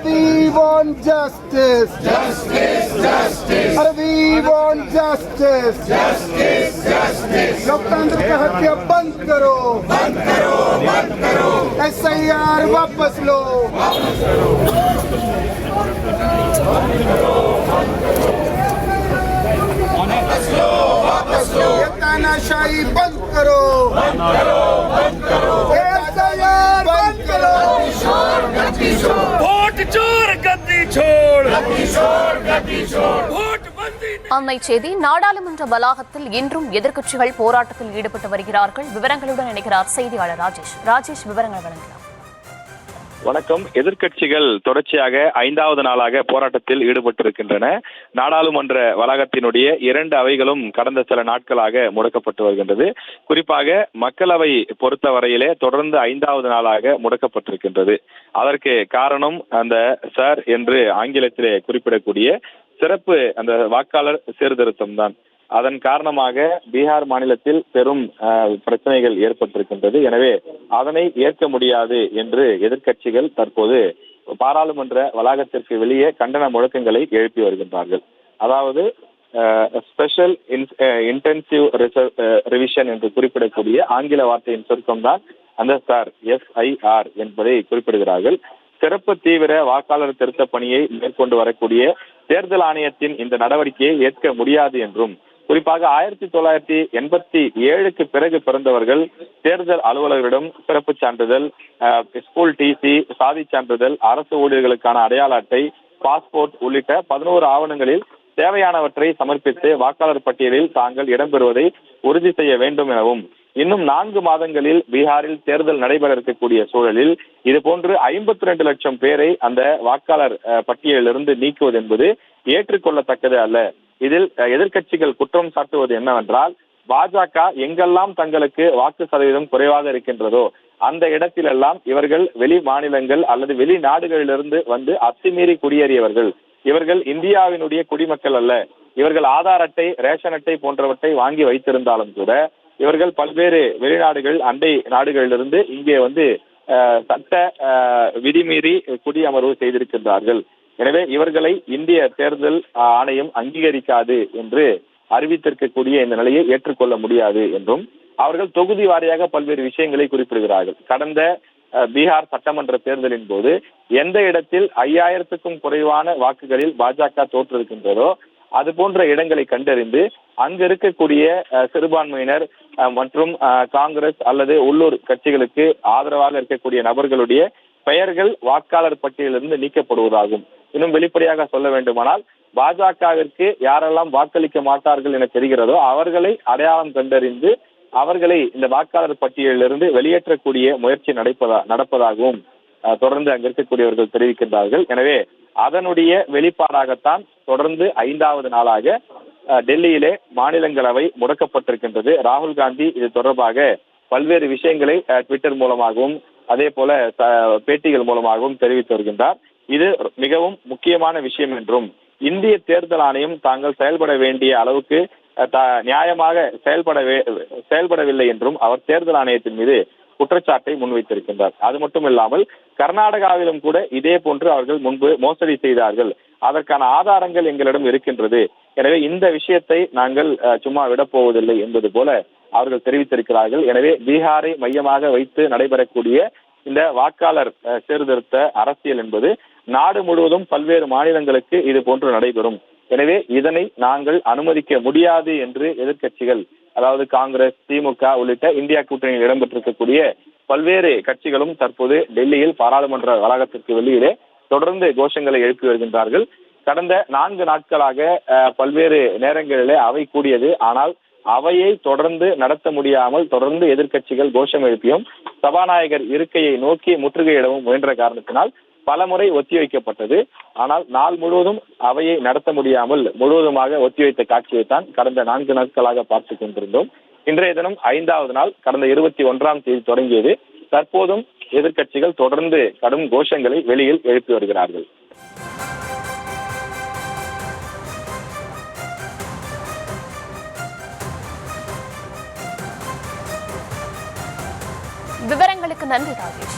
We want justice. We want justice. लोकतंत्र की हत्या बंद करो. SIR वापस लो. ये तानाशाही बंद करो. SIR बंद करो. वोट चोर गद्दी छोड़. वोट बंदी. அண்மை செய்தி. நாடாளுமன்ற வளாகத்தில் இன்றும் எதிர்க்கட்சிகள் போராட்டத்தில் ஈடுபட்டு வருகிறார்கள். விவரங்களுடன் இணைக்கிறார் செய்தியாளர் ராஜேஷ். விவரங்கள் வழங்கலாம். வணக்கம். எதிர்க்கட்சிகள் தொடர்ச்சியாக 5வது நாளாக போராட்டத்தில் ஈடுபட்டிருக்கின்றன. நாடாளுமன்ற வளாகத்தினுடைய 2 அவைகளும் கடந்த சில நாட்களாக முடக்கப்பட்டு வருகின்றது. குறிப்பாக மக்களவை பொறுத்தவரையிலே தொடர்ந்து 5வது நாளாக முடக்கப்பட்டிருக்கின்றது. அதற்கு காரணம் அந்த சார் என்று ஆங்கிலத்திலே குறிப்பிடக்கூடிய சிறப்பு அந்த வாக்காளர் சீர்திருத்தம் தான். அதன் காரணமாக பீகார் மாநிலத்தில் பெரும் பிரச்சனைகள் ஏற்பட்டிருக்கின்றது. எனவே அதனை ஏற்க முடியாது என்று எதிர்க்கட்சிகள் தற்போது பாராளுமன்ற வளாகத்திற்கு வெளியே கண்டன முழக்கங்களை எழுப்பி வருகின்றார்கள். அதாவது ஸ்பெஷல் இன்டென்சிவ் ரிவிஷன் என்று குறிப்பிடக்கூடிய ஆங்கில வார்த்தையின் சுருக்கம்தான் அந்த சார் SIR என்பதை குறிப்பிடுகிறார்கள். சிறப்பு தீவிர வாக்காளர் திருத்த பணியை மேற்கொண்டு வரக்கூடிய தேர்தல் ஆணையத்தின் இந்த நடவடிக்கையை ஏற்க முடியாது என்றும், குறிப்பாக 1987க்கு பிறகு பிறந்தவர்கள் தேர்தல் அலுவலர்களிடம் சிறப்பு சான்றிதழ், ஸ்கூல் டிசி, சாதி சான்றிதழ், அரசு ஊழியர்களுக்கான அடையாள அட்டை, பாஸ்போர்ட் உள்ளிட்ட 11 ஆவணங்களில் தேவையானவற்றை சமர்ப்பித்து வாக்காளர் பட்டியலில் தாங்கள் இடம்பெறுவதை உறுதி செய்ய வேண்டும் எனவும், இன்னும் 4 மாதங்களில் பீகாரில் தேர்தல் நடைபெற இருக்கக்கூடிய சூழலில் இதுபோன்று 52 லட்சம் பேரை அந்த வாக்காளர் பட்டியலிலிருந்து நீக்குவது என்பது ஏற்றுக்கொள்ளத்தக்கது அல்ல. இதில் எதிர்க்கட்சிகள் குற்றம் சாட்டுவது என்னவென்றால், பாஜக எங்கெல்லாம் தங்களுக்கு வாக்கு சதவீதம் குறைவாக இருக்கின்றதோ அந்த இடத்திலெல்லாம் இவர்கள் வெளி மாநிலங்கள் அல்லது வெளிநாடுகளிலிருந்து வந்து அத்துமீறி குடியேறியவர்கள். இவர்கள் இந்தியாவினுடைய குடிமக்கள் அல்ல. இவர்கள் ஆதார் அட்டை, ரேஷன் அட்டை போன்றவற்றை வாங்கி வைத்திருந்தாலும் கூட இவர்கள் பல்வேறு வெளிநாடுகள், அண்டை நாடுகளிலிருந்து இங்கே வந்து சட்ட விதிமீறி குடியமர்வு செய்திருக்கின்றார்கள். எனவே இவர்களை இந்திய தேர்தல் ஆணையம் அங்கீகரிக்காது என்று அறிவித்திருக்கக்கூடிய இந்த நிலையை ஏற்றுக்கொள்ள முடியாது என்றும் அவர்கள் தொகுதி வாரியாக பல்வேறு விஷயங்களை குறிப்பிடுகிறார்கள். கடந்த பீகார் சட்டமன்ற தேர்தலின் போது எந்த இடத்தில் 5000க்கும் குறைவான வாக்குகளில் பாஜக தோற்றிருக்கின்றதோ அது போன்ற இடங்களை கண்டறிந்து அங்கு இருக்கக்கூடிய சிறுபான்மையினர் மற்றும் காங்கிரஸ் அல்லது உள்ளூர் கட்சிகளுக்கு ஆதரவாக இருக்கக்கூடிய நபர்களுடைய பெயர்கள் வாக்காளர் பட்டியலிருந்து நீக்கப்படுவதாகும். இன்னும் வெளிப்படையாக சொல்ல வேண்டுமானால், பாஜகவிற்கு யாரெல்லாம் வாக்களிக்க மாட்டார்கள் என தெரிகிறதோ அவர்களை அடையாளம் கண்டறிந்து அவர்களை இந்த வாக்காளர் பட்டியலிலிருந்து வெளியேற்றக்கூடிய முயற்சி நடப்பதாகவும் தொடர்ந்து அங்கு இருக்கக்கூடியவர்கள் தெரிவிக்கின்றார்கள். எனவே அதனுடைய வெளிப்பாடாகத்தான் தொடர்ந்து 5வது நாளாக டெல்லியிலே மாநிலங்களவை முடக்கப்பட்டிருக்கின்றது. ராகுல் காந்தி இது தொடர்பாக பல்வேறு விஷயங்களை ட்விட்டர் மூலமாகவும் அதே போல பேட்டிகள் மூலமாகவும் தெரிவித்து வருகின்றார். இது மிகவும் முக்கியமான விஷயம் என்றும், இந்திய தேர்தல் ஆணையம் தாங்கள் செயல்பட வேண்டிய அளவுக்கு நியாயமாக செயல்படவில்லை என்றும் அவர் தேர்தல் ஆணையத்தின் மீது குற்றச்சாட்டை முன்வைத்திருக்கின்றார். அது மட்டும் இல்லாமல் கர்நாடகாவிலும் கூட இதே போன்று அவர்கள் முன்பு மோசடி செய்தார்கள், அதற்கான ஆதாரங்கள் எங்களிடம் இருக்கின்றது, எனவே இந்த விஷயத்தை நாங்கள் சும்மா விடப்போவதில்லை என்பது போல அவர்கள் தெரிவித்திருக்கிறார்கள். எனவே பீகாரை மையமாக வைத்து நடைபெறக்கூடிய இந்த வாக்காளர் சீர்திருத்த அரசியல் என்பது நாடு முழுவதும் பல்வேறு மாநிலங்களுக்கு இது போன்று நடைபெறும். எனவே இதனை நாங்கள் அனுமதிக்க முடியாது என்று எதிர்க்கட்சிகள், அதாவது காங்கிரஸ், திமுக உள்ளிட்ட இந்தியா கூட்டணியில் இடம்பெற்றிருக்கக்கூடிய பல்வேறு கட்சிகளும் தற்போது டெல்லியில் பாராளுமன்ற வளாகத்திற்கு வெளியிலே தொடர்ந்து கோஷங்களை எழுப்பி வருகின்றார்கள். கடந்த 4 நாட்களாக பல்வேறு நேரங்களிலே அவை கூடியது. ஆனால் அவையை தொடர்ந்து நடத்த முடியாமல் தொடர்ந்து எதிர்க்கட்சிகள் கோஷம் எழுப்பியும் சபாநாயகர் இருக்கையை நோக்கி முற்றுகையிடவும் முயன்ற காரணத்தினால் பலமுறை ஒத்திவைக்கப்பட்டது. ஆனால் நாள் முழுவதும் அவையை நடத்த முடியாமல் முழுவதுமாக ஒத்திவைத்த காட்சியைத்தான் கடந்த 4 நாட்களாக பார்த்துக் கொண்டிருந்தோம். இன்றைய தினம் 5வது நாள், கடந்த 21ஆம் தேதி தொடங்கியது. தற்போதும் எதிர்க்கட்சிகள் தொடர்ந்து கடும் கோஷங்களை வெளியில் எழுப்பி வருகிறார்கள். விவரங்களுக்கு நன்றி ராஜேஷ்.